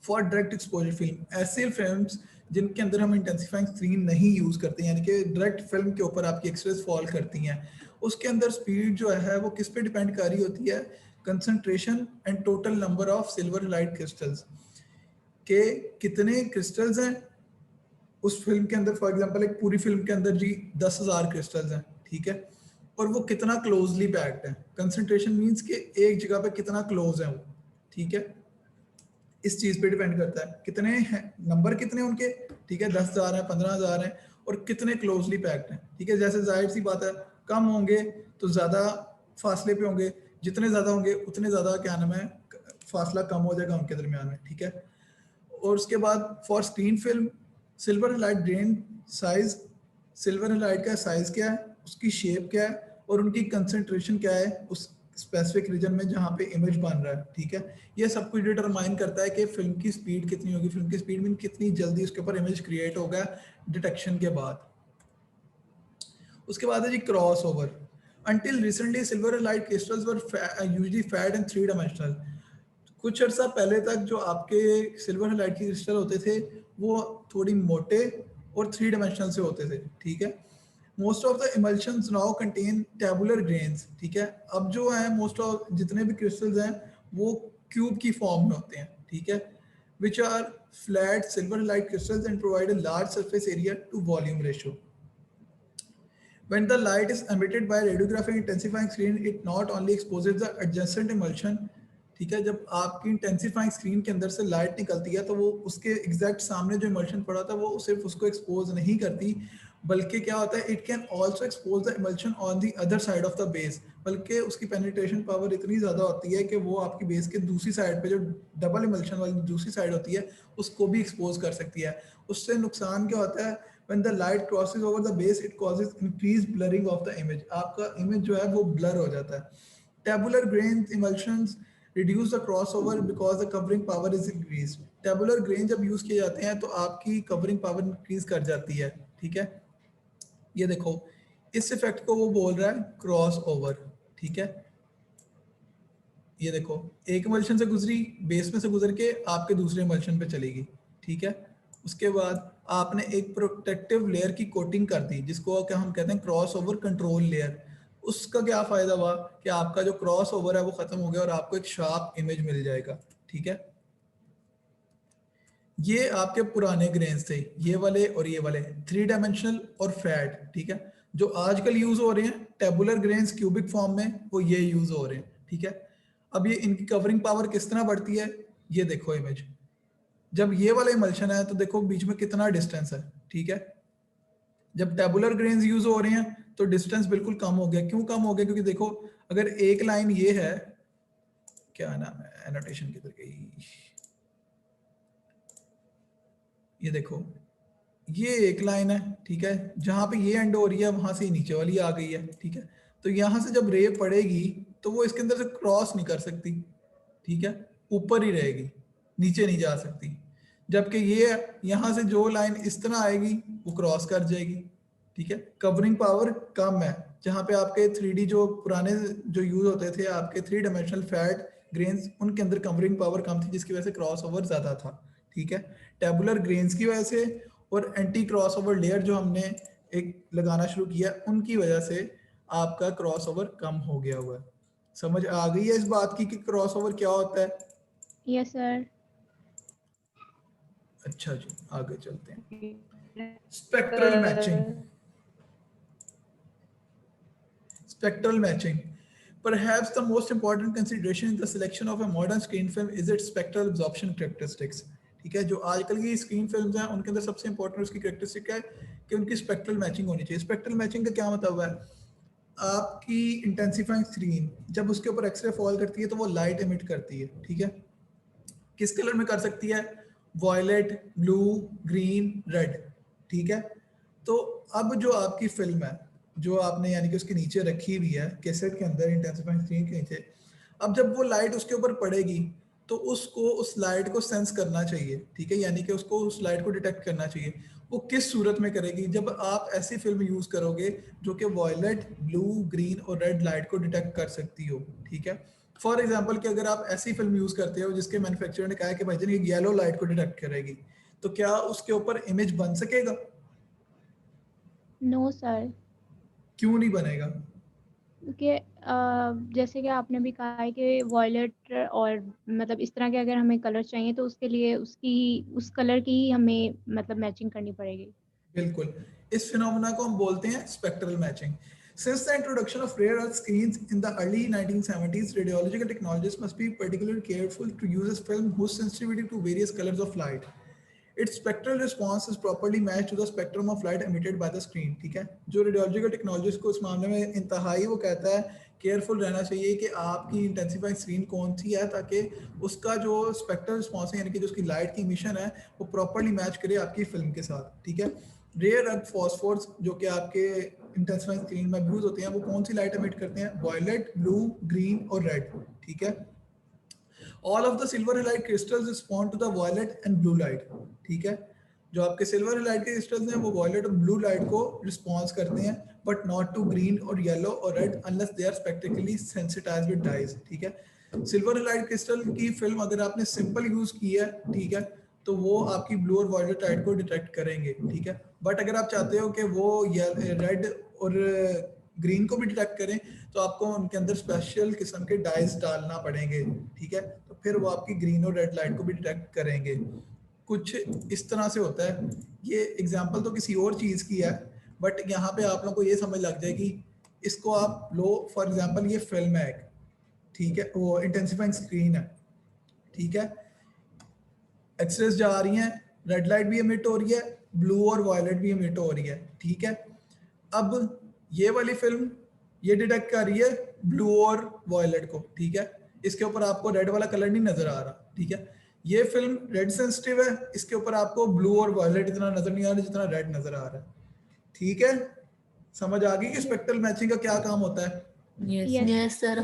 For direct exposure film, ऐसे फिल्म्स जिनके अंदर हम intensifying screen नहीं use करते, यानी कि direct film के ऊपर आपकी एक्सरेज फॉल करती हैं, उसके अंदर स्पीड जो है वो किस पे डिपेंड कर रही होती है? Concentration and total number of silver light crystals, के कितने क्रिस्टल्स हैं उस फिल्म के अंदर। फॉर एग्जांपल एक पूरी फिल्म के अंदर जी 10,000 क्रिस्टल्स हैं, ठीक है, और वो कितना क्लोजली पैक्ड है। कंसंट्रेशन मींस कि एक जगह पे कितना क्लोज है वो, ठीक है, इस चीज पे डिपेंड करता है कितने हैं, नंबर कितने उनके, ठीक है, 10,000 है, 15,000 है, और कितने क्लोजली पैक्ड हैं, ठीक है? जैसे जाहिर सी बात है कम होंगे तो ज्यादा फासले पे होंगे, जितने ज्यादा होंगे उतने ज्यादा क्या नाम है फासला कम हो जाएगा उनके दरमियान में, ठीक है? और उसके बाद for screen film silver highlight grain size, silver highlight का साइज क्या है, उसकी शेप क्या है और उनकी कंसंट्रेशन क्या है उस स्पेसिफिक रीजन में जहाँ पे इमेज बन रहा है, ठीक है? ये सब कुछ डिटरमाइन करता है कि फिल्म की स्पीड कितनी होगी, फिल्म की स्पीड में कितनी जल्दी उसके ऊपर इमेज क्रिएट होगा डिटेक्शन के बाद। उसके बाद है जी cross over. Until recently, silver light crystals were usually fat and 3 dimensional. कुछ अर्सा पहले तक जो आपके सिल्वर लाइट के क्रिस्टल होते थे वो थोड़ी मोटे और 3 डायमेंशनल से होते थे, ठीक है? Most of the emulsions now contain tabular grains, ठीक है? अब जो है मोस्ट ऑफ जितने भी क्रिस्टल्स हैं वो क्यूब की फॉर्म में होते हैं, ठीक है? Which are flat silver light crystals and provide a large surface area to volume ratio. When the light is emitted by radiographic intensifying screen, it not only exposes the adjacent emulsion, ठीक है, जब आपकी intensifying screen के अंदर से light निकलती है तो वो उसके एग्जैक्ट सामने जो इमल्शन पड़ा था वो सिर्फ उसको एक्सपोज नहीं करती, बल्कि क्या होता है it can also expose the emulsion on the other side of the base, बल्कि उसकी पेनिट्रेशन पावर इतनी ज़्यादा होती है कि वो आपकी बेस के दूसरी साइड पे जो डबल इमल्शन वाली दूसरी साइड होती है उसको भी एक्सपोज कर सकती है। उससे नुकसान क्या होता है? When the light crosses over the base, it causes increased blurring of the image. आपका image जो है वो blur हो जाता है। Tabular grains emulsions reduce the crossover because the covering power is increased. Tabular grain जब use किए जाते हैं तो आपकी covering power increase कर जाती है, ठीक है? ये देखो इस इफेक्ट को वो बोल रहा है क्रॉस ओवर, ठीक है? ये देखो एक emulsion से गुजरी, बेस में से गुजर के आपके दूसरे emulsion पे चलेगी, ठीक है? उसके बाद आपने एक प्रोटेक्टिव लेयर की कोटिंग कर दी जिसको क्या हम कहते हैं क्रॉस ओवर कंट्रोल लेयर। उसका क्या फायदा हुआ कि आपका जो क्रॉस ओवर है वो खत्म हो गया और आपको एक शार्प इमेज मिल जाएगा, ठीक है? ये आपके पुराने ग्रेन्स थे, ये वाले और ये वाले 3 डायमेंशनल और फैट, ठीक है? जो आजकल यूज हो रहे हैं टेबुलर ग्रेन्स क्यूबिक फॉर्म में, वो ये यूज हो रहे हैं, ठीक है। अब ये इनकी कवरिंग पावर किस तरह बढ़ती है, ये देखो इमेज। जब ये वाला इमल्शन है तो देखो बीच में कितना डिस्टेंस है, ठीक है। जब टेबुलर ग्रेन्स यूज हो रहे हैं तो डिस्टेंस बिल्कुल कम हो गया। क्यों कम हो गया? क्योंकि देखो अगर एक लाइन ये है, क्या नाम है, एनोटेशन किधर गई, ये देखो ये एक लाइन है, ठीक है। जहां पे ये एंड हो रही है वहां से नीचे वाली आ गई है, ठीक है। तो यहां से जब रे पड़ेगी तो वो इसके अंदर से क्रॉस नहीं कर सकती, ठीक है, ऊपर ही रहेगी, नीचे नहीं जा सकती। जबकि ये यहां से जो लाइन इस तरह आएगी वो क्रॉस कर जाएगी, ठीक है। कवरिंग पावर कम है। जहां पे आपके 3D जो पुराने जो यूज होते थे आपके 3 डायमेंशनल फ्लैट ग्रेन्स, उनके अंदर कवरिंग पावर कम थी, जिसकी वजह से क्रॉस ओवर ज्यादा था, ठीक है। टेबुलर ग्रेन्स की वजह से और एंटी क्रॉस ओवर लेयर जो हमने एक लगाना शुरू किया, उनकी वजह से आपका क्रॉस ओवर कम हो गया हुआ है। समझ आ गई है इस बात की कि क्रॉस ओवर क्या होता है? Yes sir. अच्छा जी, आगे चलते हैं। Spectral matching. Spectral matching. Perhaps the most important consideration in the selection of a modern screen film is its spectral absorption characteristics. ठीक है, जो आजकल की स्क्रीन फिल्म्स हैं उनके अंदर सबसे इंपॉर्टेंट उसकी कैरेक्टरिस्टिक है कि उनकी स्पेक्ट्रल मैचिंग होनी चाहिए। स्पेक्ट्रल मैचिंग का क्या मतलब है? आपकी इंटेंसिफाइंग स्क्रीन जब उसके ऊपर एक्सरे फॉल करती है तो वो लाइट एमिट करती है, ठीक है। किस कलर में कर सकती है? वॉयलेट, ब्लू, ग्रीन, रेड, ठीक है। तो अब जो आपकी फिल्म है जो आपने यानी कि उसके नीचे रखी हुई है कैसेट के अंदर इंटेंसिफाइंग स्क्रीन के नीचे, अब जब वो लाइट उसके ऊपर पड़ेगी तो उसको उस लाइट को सेंस करना चाहिए, ठीक है, यानी कि उसको उस लाइट को डिटेक्ट करना चाहिए। वो किस सूरत में करेगी? जब आप ऐसी फिल्म यूज करोगे जो कि वॉयलेट, ब्लू, ग्रीन और रेड लाइट को डिटेक्ट कर सकती हो, ठीक है। फॉर एग्जाम्पल कि अगर आप ऐसी फिल्म यूज करते हो जिसके मैन्युफैक्चरर ने कहा है कि भाई ये येलो लाइट को डिटेक्ट करेगी, तो क्या उसके ऊपर इमेज बन सकेगा? No sir. क्यों नहीं बनेगा? कि जैसे कि आपने भी कहा है कि वॉयलेट और मतलब इस तरह के अगर हमें कलर चाहिए तो उसके लिए उस कलर की ही हमें मतलब मैचिंग करनी पड़ेगी। बिल्कुल, इस फिनोमेना को हम बोलते हैं spectral matching. Since the introduction of rare earth screens in the early 1970s, radiological technologists must be particularly careful to use a film whose sensitivity to various colors of light, its spectral response is properly matched to the spectrum of light emitted by the screen, ठीक है। जो radiological technologist को इस मामले में इंतहाई वो कहता है केयरफुल रहना चाहिए कि आपकी इंटेंसिफाइंग स्क्रीन कौन सी है ताकि उसका जो स्पेक्ट्रल रिस्पॉन्स है यानी कि जो उसकी लाइट की इमिशन है वो प्रॉपर्ली मैच करे आपकी फिल्म के साथ, ठीक है। रेयर अर्थ फॉस्फोर्स जो कि आपके इंटेंसिफाइंग स्क्रीन में यूज होते हैं वो कौन सी लाइट एमिट करते हैं? वॉयलेट, ब्लू, ग्रीन और रेड, ठीक है। All of the silver halide crystals respond to the violet and blue light, ठीक है। जो आपके सिल्वर हैलाइड के क्रिस्टल्स हैं वो वॉयलेट और ब्लू लाइट को रिस्पॉन्स करते हैं, बट नॉट टू ग्रीन और येलो और red unless they are spectrically sensitized with dyes, ठीक है। सिल्वर हैलाइड क्रिस्टल की फिल्म अगर आपने सिंपल यूज की है, ठीक है, तो वो आपकी ब्लू और वॉयलेट लाइट को डिटेक्ट करेंगे, ठीक है। बट अगर आप चाहते हो कि वो रेड और ग्रीन को भी डिटेक्ट करें तो आपको उनके अंदर स्पेशल किस्म के डाइज डालना पड़ेंगे, ठीक है। तो फिर वो आपकी ग्रीन और रेड लाइट को भी डिटेक्ट करेंगे। कुछ इस तरह से होता है। ये एग्जांपल तो किसी और चीज़ की है, बट यहाँ पे आप लोगों को ये समझ लग जाएगी। इसको आप लो फॉर एग्जांपल ये फिल्म है एक, ठीक है, वो इंटेंसिफाइंग स्क्रीन है, ठीक है। एक्सरेस जा रही हैं, रेड लाइट भी एमिट हो रही है, ब्लू और वायलेट भी एमिट हो रही है, ठीक है। अब ये वाली फिल्म ये डिटेक्ट कर रही है ब्लू और वायलेट को, ठीक है। इसके ऊपर आपको रेड वाला कलर नहीं नजर आ रहा, ठीक है। ये फिल्म रेड सेंसिटिव है, इसके ऊपर आपको ब्लू और वायलेट इतना नजर नहीं आ रहा जितना रेड नजर आ रहा है, ठीक है। समझ आ गई कि स्पेक्ट्रल मैचिंग का क्या काम होता है? Yes sir.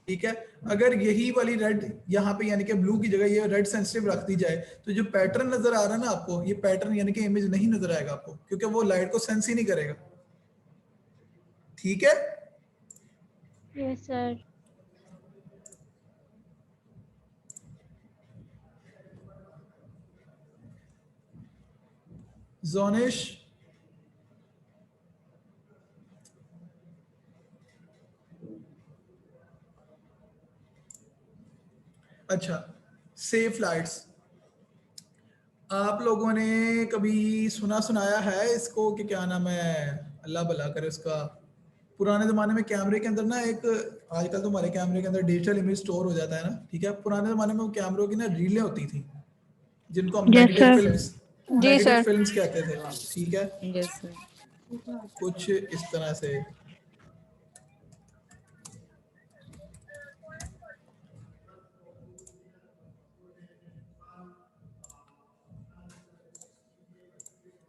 ठीक है। अगर यही वाली रेड यहाँ पे यानी कि ब्लू की जगह ये रेड सेंसिटिव रख दी जाए तो जो पैटर्न नजर आ रहा है ना आपको, ये पैटर्न यानी कि इमेज नहीं नजर आएगा आपको, क्योंकि वो लाइट को सेंस ही नहीं करेगा, ठीक है। Yes sir. जोनिश, अच्छा, सेफ लाइट्स आप लोगों ने कभी सुनाया है इसको कि क्या नाम है, अल्लाह भला करे उसका। पुराने ज़माने में कैमरे के अंदर ना एक, आजकल तो हमारे कैमरे के अंदर डिजिटल इमेज स्टोर हो जाता है ना, ठीक है। पुराने ज़माने में वो कैमरों की ना रीलें होती थी जिनको हम Yes, नेगेटिव sir. फिल्म्स जी नेगेटिव सर। फिल्म्स कहते थे, ठीक है। Yes sir. कुछ इस तरह से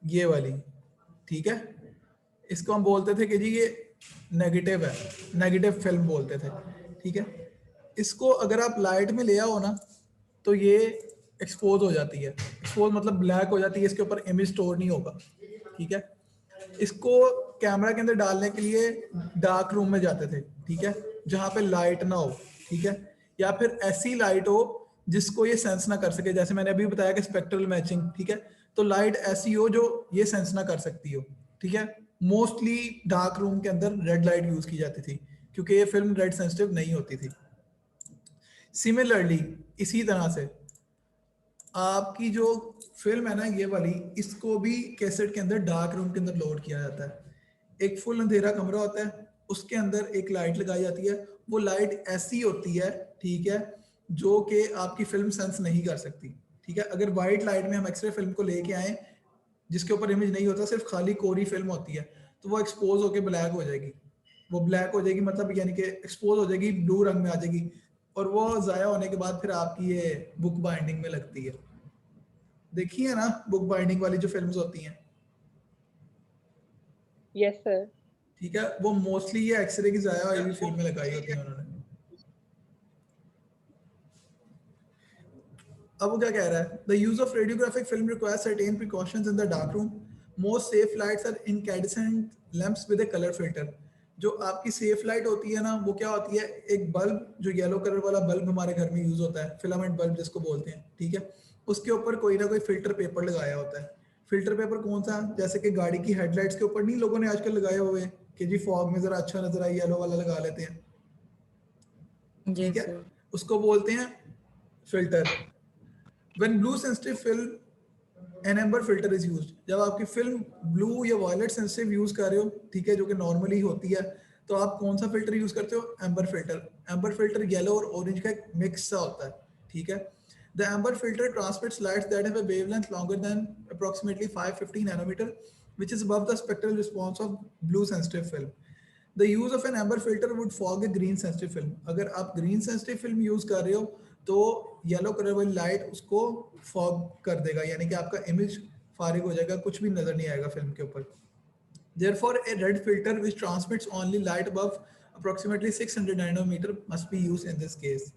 ये वाली, ठीक है। इसको हम बोलते थे कि जी ये नेगेटिव है, नेगेटिव फिल्म बोलते थे, ठीक है। इसको अगर आप लाइट में ले आओ ना तो ये एक्सपोज हो जाती है। एक्सपोज मतलब ब्लैक हो जाती है, इसके ऊपर इमेज स्टोर नहीं होगा, ठीक है। इसको कैमरा के अंदर डालने के लिए डार्क रूम में जाते थे, ठीक है, जहाँ पे लाइट ना हो, ठीक है, या फिर ऐसी लाइट हो जिसको ये सेंस ना कर सके। जैसे मैंने अभी बताया कि स्पेक्ट्रल मैचिंग, ठीक है, तो लाइट ऐसी हो जो ये सेंस ना कर सकती हो, ठीक है। मोस्टली डार्क रूम के अंदर रेड लाइट यूज की जाती थी क्योंकि ये फिल्म रेड सेंसिटिव नहीं होती थी। सिमिलरली इसी तरह से आपकी जो फिल्म है ना ये वाली, इसको भी कैसेट के अंदर डार्क रूम के अंदर लोड किया जाता है। एक फुल अंधेरा कमरा होता है, उसके अंदर एक लाइट लगाई जाती है। वो लाइट ऐसी होती है, ठीक है, जो कि आपकी फिल्म सेंस नहीं कर सकती, ठीक है। अगर वाइट लाइट में हम एक्सरे फिल्म को लेके आए जिसके ऊपर इमेज नहीं होता, सिर्फ खाली कोरी फिल्म होती है, तो वो एक्सपोज होकर ब्लैक हो जाएगी। वो ब्लैक हो जाएगी मतलब यानी कि एक्सपोज हो जाएगी, ब्लू रंग में आ जाएगी, और वो ज़ाया होने के बाद फिर आपकी ये बुक बाइंडिंग में लगती है। देखी है ना बुक बाइंडिंग वाली जो फिल्म्स होती हैं? Yes sir. ठीक है, वो मोस्टली ये एक्सरे की ज़ाया हुई भी फिल्में लगाई होती हैं उन्होंने। अब वो क्या कह रहा है? The use of radiographic film requires certain precautions in the dark room. Most safe lights are incandescent lamps with a colour filter. जो आपकी सेफ लाइट होती है ना, वो क्या होती है, एक बल्ब जो येलो कलर वाला बल्ब हमारे घर में यूज होता है, फिलामेंट बल्ब जिसको बोलते हैं, ठीक है, उसके ऊपर कोई ना कोई फिल्टर पेपर लगाया होता है। फिल्टर पेपर कौन सा? जैसे कि गाड़ी की हेडलाइट्स के ऊपर नहीं लोगों ने आजकल लगाए हुए कि जी फॉग में जरा अच्छा नजर आए, येलो वाला लगा लेते हैं, ठीक है, उसको बोलते हैं filter. When blue sensitive film an amber filter is used, जब आपकी फिल्म ब्लू या वायलेट सेंसिटिव यूज कर रहे हो, ठीक है, जो कि नॉर्मली होती है, तो आप कौन सा फिल्टर यूज करते हो? Amber filter. Amber filter yellow और ऑरेंज का एक मिक्स सा होता है, ठीक है। The amber filter transmits lights that have a wavelength longer than approximately 550 nanometer, which is above the spectral response of blue sensitive film. The use of an amber filter would fog a green sensitive film. अगर आप green sensitive film use कर रहे हो तो yellow colour वाली light उसको fog कर देगा, यानी कि आपका इमेज फारिग हो जाएगा, कुछ भी नजर नहीं आएगा फिल्म के ऊपर। Therefore, a red filter which transmits only light above approximately 600 nanometer must be used in this case.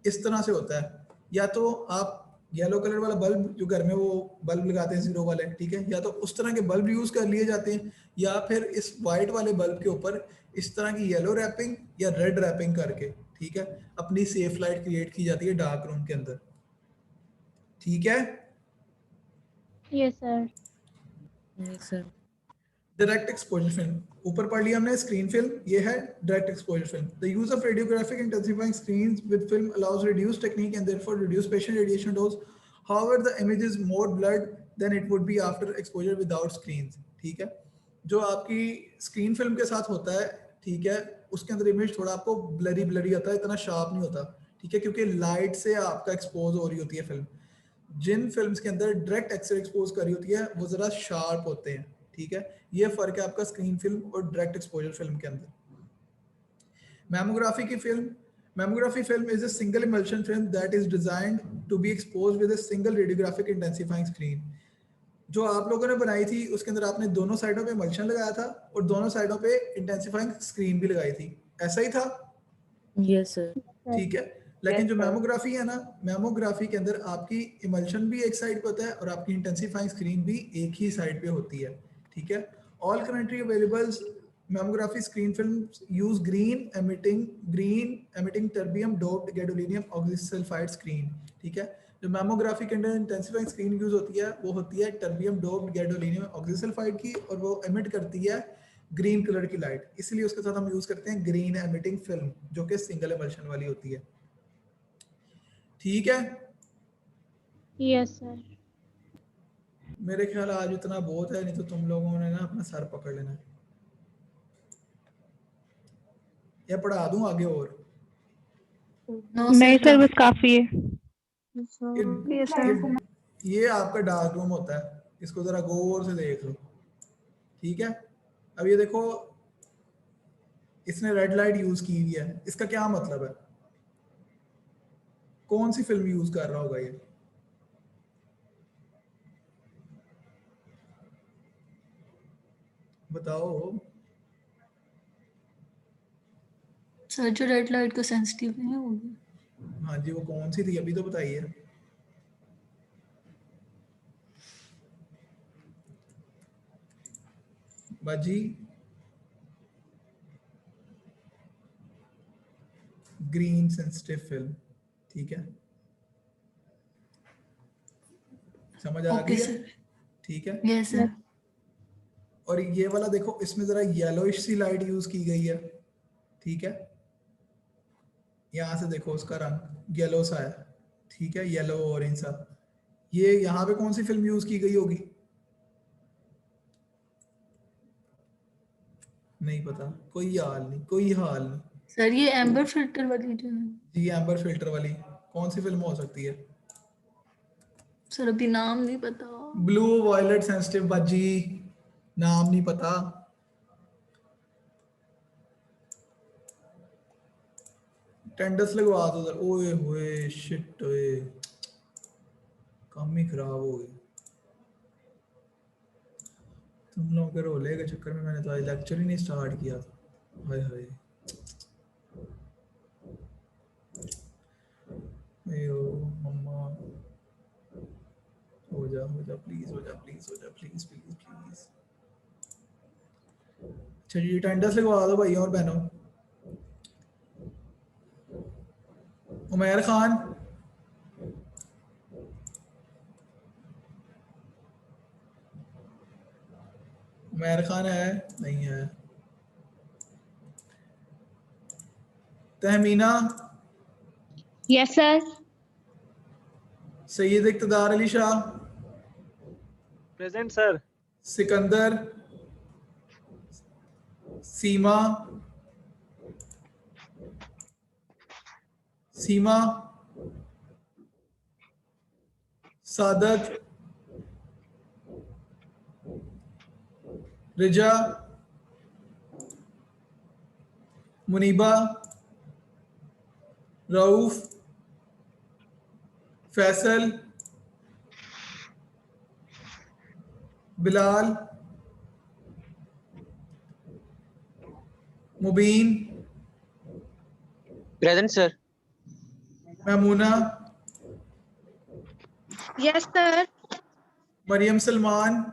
इस तरह से होता है, या तो आप येलो कलर वाला बल्ब जो घर में वो बल्ब लगाते हैं जीरो वाले, ठीक है, या तो उस तरह के बल्ब यूज कर लिए जाते हैं, या फिर इस वाइट वाले बल्ब के ऊपर इस तरह की येलो रैपिंग या रेड रैपिंग करके, ठीक है, अपनी सेफ लाइट क्रिएट की जाती है डार्क रूम के अंदर, ठीक है। Yes sir. Yes sir. Direct exposure film, ऊपर पढ़ लिया हमने स्क्रीन फिल्म, ये है direct exposure film. The use of radiographic intensifying screens with film allows reduce technique and therefore reduce patient radiation dose. However the image is more blurred than it would be after exposure without screens, ठीक है। जो आपकी screen film के साथ होता है, ठीक है, उसके अंदर इमेज थोड़ा आपको ब्लरी ब्लरी होता है, इतना शार्प नहीं होता, ठीक है, क्योंकि लाइट से आपका एक्सपोज हो रही होती है फिल्म। जिन फिल्म्स के अंदर डायरेक्ट एक्सरे एक्सपोज करी होती है वो जरा शार्प होते हैं, ठीक है। ये फर्क है आपका स्क्रीन फिल्म और डायरेक्ट एक्सपोजर फिल्म के अंदर। मैमोग्राफी की film, mammography film is a single emulsion film that is designed to be exposed with a single radiographic intensifying screen. जो आप लोगों ने बनाई थी उसके अंदर आपने दोनों साइडों पे इमल्शन लगाया था और दोनों साइडों पे इंटेंसिफाइंग स्क्रीन भी लगाई थी, ऐसा ही था? Yes sir. ठीक है, लेकिन जो मैमोग्राफी है ना, मैमोग्राफी के अंदर आपकी इमल्शन भी एक साइड पे होता है और आपकी इंटेंसिफाइंग स्क्रीन भी एक ही साइड पे होती है, ठीक है। All currently available mammography screen films use green emitting terbium doped gadolinium oxysulphide screen, ठीक है। जो मैमोग्राफी के अंदर इंटेंसिफाइंग स्क्रीन यूज होती है वो होती है टर्बियम डोप्ड गैडोलिनियम ऑक्सीसल्फाइड की, और वो एमिट करती है ग्रीन कलर की लाइट, इसलिए उसके साथ हम यूज करते हैं ग्रीन एमिटिंग फिल्म जो कि सिंगल इमल्शन वाली होती है, ठीक है। Yes sir. मेरे ख्याल आज इतना बहुत है, नहीं तो तुम लोगों ने ना अपना सर पकड़ लेना है। या पढ़ा दूं आगे और? नहीं सर, बस काफी है। ये आपका डार्क रूम होता है, इसको जरा गौर से देख लो, ठीक है। अब ये देखो, इसने रेड लाइट यूज की हुई है, इसका क्या मतलब है? कौन सी फिल्म यूज कर रहा होगा ये? बताओ। सर जो रेड लाइट को सेंसिटिव नहीं है होगी। हाँ जी, वो कौन सी थी अभी तो बताइए। बाजी, ग्रीन सेंसिटिव फिल्म, ठीक है, समझ आ गई है? ठीक है। Yes sir. और ये वाला देखो, इसमें जरा येलोइश सी लाइट यूज की गई है, ठीक है। यहाँ से देखो उसका रंग येलो सा है, ठीक है, येलो ऑरेंज सा। ये यहाँ पे कौन सी फिल्म यूज की गई होगी? नहीं पता, कोई हाल नहीं, कोई हाल नहीं। सर ये एम्बर फिल्टर वाली जो है। जी, एम्बर फिल्टर वाली कौन सी फिल्म हो सकती है? सर अभी नाम नहीं पता। ब्लू वायलेट सेंसिटिव बाजी, नाम नहीं पता। टेंडर्स लगवा दो उधर। ओए होए शिट, ओए काम ही खराब हो गई। तुम लोगों के रोले के चक्कर में मैंने तो आज लेक्चर ही नहीं स्टार्ट किया था। हाय हाय, अयो मम्मा, हो जा प्लीज, हो जा प्लीज, हो जा प्लीज प्लीज प्लीज। अच्छा जी, टेंडर्स लगवा दो भाई और बहनों। उमैर खान, उमैर खान है? नहीं है। Tahmina? Yes sir. Syed Iqtidar Ali Shah? Present sir. Sikandar? Seema? Seema? Sadat? Riza? Muniba? Rauf? Faisal? Bilal? Mubeen? Present sir. Mehmuna? Yes sir. Mariam Salman?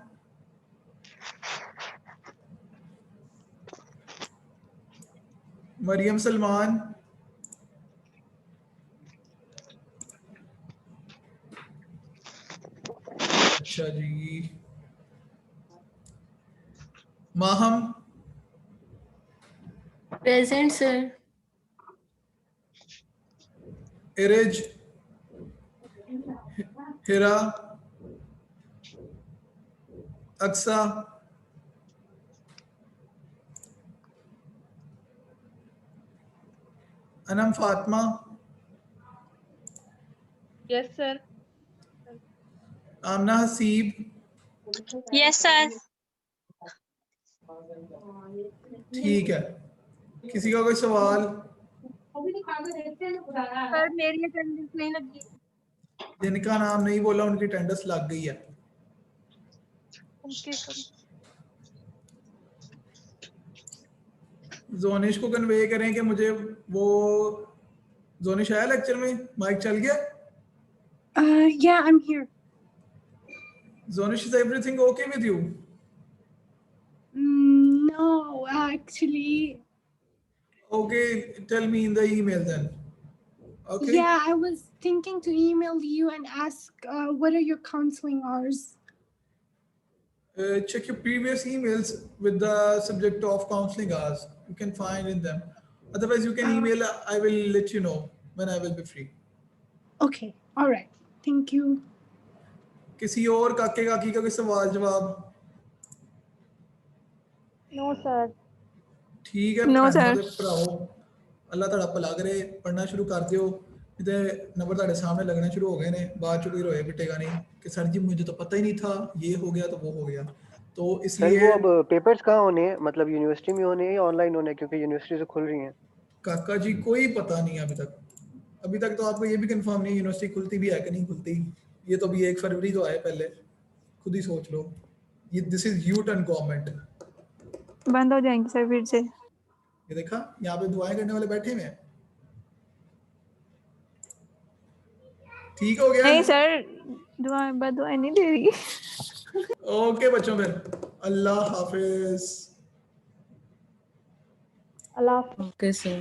Mariam Salman? अच्छा जी। Maham? Present sir. Iriz? Hira? Aqsa? Anam Fatima? Yes sir. Amna Haseeb? Yes sir. ठीक है, किसी का कोई सवाल? सर मेरी अटेंडेंस नहीं लगी। जिनका नाम नहीं बोला उनकी अटेंडेंस लग गई है। Okay sir. जोनिश को कन्वे करें कि मुझे वो, जोनिश आया लेक्चर में? माइक चल गया? Yeah, I'm here. Zonish, is everything okay with you? No, actually. Okay, tell me in the email then. Okay. Yeah, I was thinking to email you and ask what are your counseling hours? Check your previous emails with the subject of counseling hours. You can find in them. Otherwise, you can email. I will let you know when I will be free. Okay, all right. Thank you. किसी और काके काकी का कोई सवाल जवाब? No sir. ठीक है No, भैनों sir. ते भराओ, अल्लाह तुहाड़ा भला करे, पढ़ना शुरू कर दियो, ते नंबर तुहाडे सामने लगने शुरू हो गए ने, बाद च कोई रोए पिटेगा नहीं कि सर जी मुझे तो पता ही नहीं था, ये हो गया तो वो हो गया। तो सर इसलिए वो अब पेपर्स कहाँ होने हैं, मतलब यूनिवर्सिटी में होने हैं या ऑनलाइन होने हैं, क्योंकि यूनिवर्सिटी से खुल रही हैं। काका जी कोई पता नहीं है अभी तक तो आपको ये भी कंफर्म नहीं यूनिवर्सिटी खुलती भी है कि नहीं खुलती। ये तो अभी 1 फरवरी तो आए, पहले खुद ही सोच लो। ये this is U turn government. बंद हो जाएंगे सर फिर से। ये देखा यहाँ पे दुआएं करने वाले बैठे हुए हैं। ठीक हो गया? नहीं सर, दुआएं नहीं दे रही। ओके बच्चों, फिर अल्लाह हाफिज। अल्लाह ओके सर।